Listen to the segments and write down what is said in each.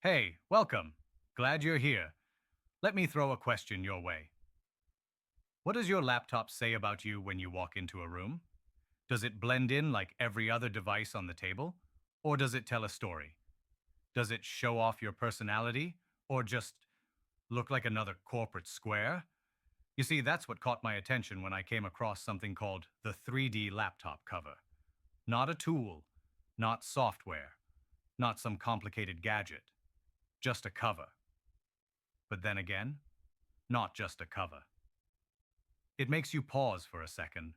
Hey, welcome. Glad you're here. Let me throw a question your way. What does your laptop say about you when you walk into a room? Does it blend in like every other device on the table? Or does it tell a story? Does it show off your personality? Or just look like another corporate square? You see, that's what caught my attention when I came across something called the 3D laptop cover. Not a tool, not software, not some complicated gadget, just a cover. But then again, not just a cover. It makes you pause for a second.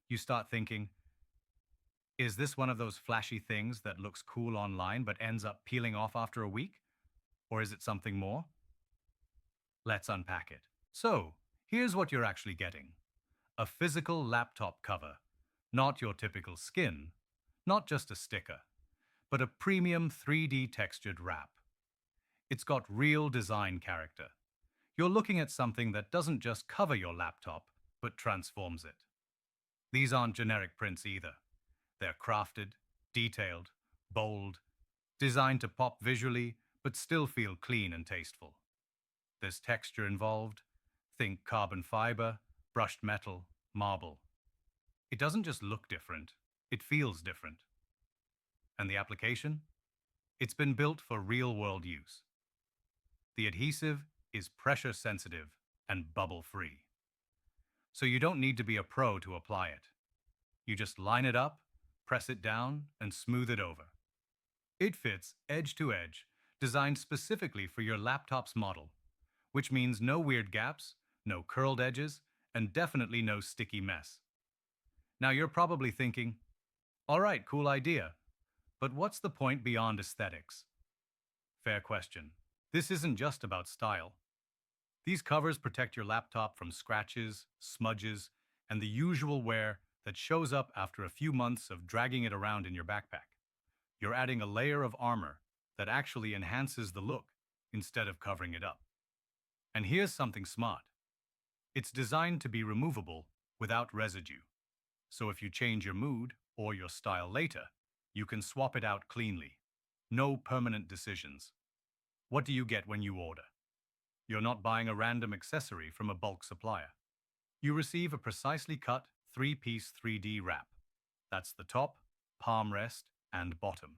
You start thinking, is this one of those flashy things that looks cool online but ends up peeling off after a week? Or is it something more? Let's unpack it. So, here's what you're actually getting: a physical laptop cover, not your typical skin, not just a sticker, but a premium 3D textured wrap. It's got real design character. You're looking at something that doesn't just cover your laptop, but transforms it. These aren't generic prints either. They're crafted, detailed, bold, designed to pop visually, but still feel clean and tasteful. There's texture involved. Think carbon fiber, brushed metal, marble. It doesn't just look different, it feels different. And the application? It's been built for real world use. The adhesive is pressure sensitive and bubble free. So you don't need to be a pro to apply it. You just line it up, press it down, and smooth it over. It fits edge to edge, designed specifically for your laptop's model, which means no weird gaps, no curled edges, and definitely no sticky mess. Now you're probably thinking, all right, cool idea, but what's the point beyond aesthetics? Fair question. This isn't just about style. These covers protect your laptop from scratches, smudges, and the usual wear that shows up after a few months of dragging it around in your backpack. You're adding a layer of armor that actually enhances the look instead of covering it up. And here's something smart: it's designed to be removable without residue. So if you change your mood or your style later, you can swap it out cleanly. No permanent decisions. What do you get when you order? You're not buying a random accessory from a bulk supplier. You receive a precisely cut three-piece 3D wrap. That's the top, palm rest, and bottom.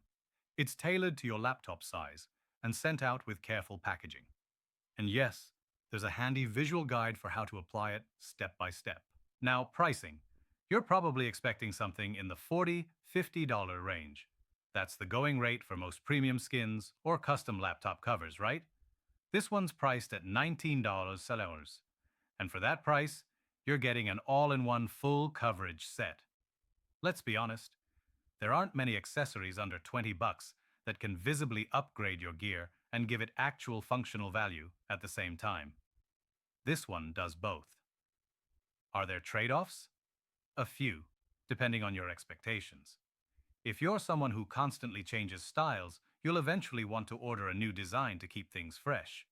It's tailored to your laptop size and sent out with careful packaging. And yes, there's a handy visual guide for how to apply it step by step. Now, pricing. You're probably expecting something in the $40, $50 range. That's the going rate for most premium skins or custom laptop covers, right? This one's priced at $19 sellers. And for that price, you're getting an all-in-one full coverage set. Let's be honest, there aren't many accessories under 20 bucks that can visibly upgrade your gear and give it actual functional value at the same time. This one does both. Are there trade-offs? A few, depending on your expectations. If you're someone who constantly changes styles, you'll eventually want to order a new design to keep things fresh.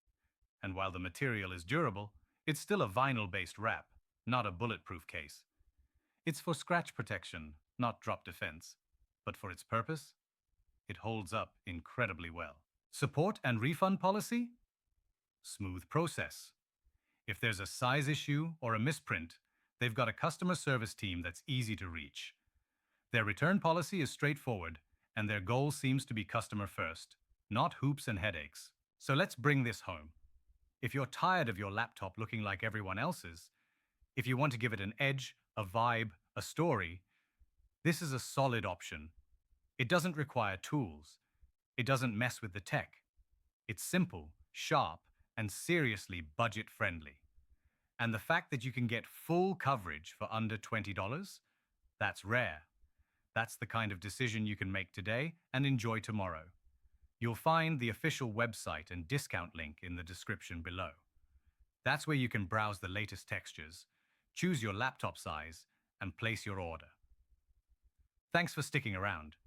And while the material is durable, it's still a vinyl-based wrap, not a bulletproof case. It's for scratch protection, not drop defense. But for its purpose, it holds up incredibly well. Support and refund policy? Smooth process. If there's a size issue or a misprint, they've got a customer service team that's easy to reach. Their return policy is straightforward, and their goal seems to be customer first, not hoops and headaches. So let's bring this home. If you're tired of your laptop looking like everyone else's, if you want to give it an edge, a vibe, a story, this is a solid option. It doesn't require tools. It doesn't mess with the tech. It's simple, sharp, and seriously budget friendly. And the fact that you can get full coverage for under $20, that's rare. That's the kind of decision you can make today and enjoy tomorrow. You'll find the official website and discount link in the description below. That's where you can browse the latest textures, choose your laptop size, and place your order. Thanks for sticking around.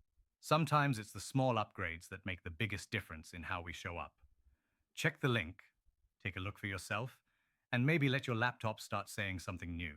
Sometimes it's the small upgrades that make the biggest difference in how we show up. Check the link, take a look for yourself, and maybe let your laptop start saying something new.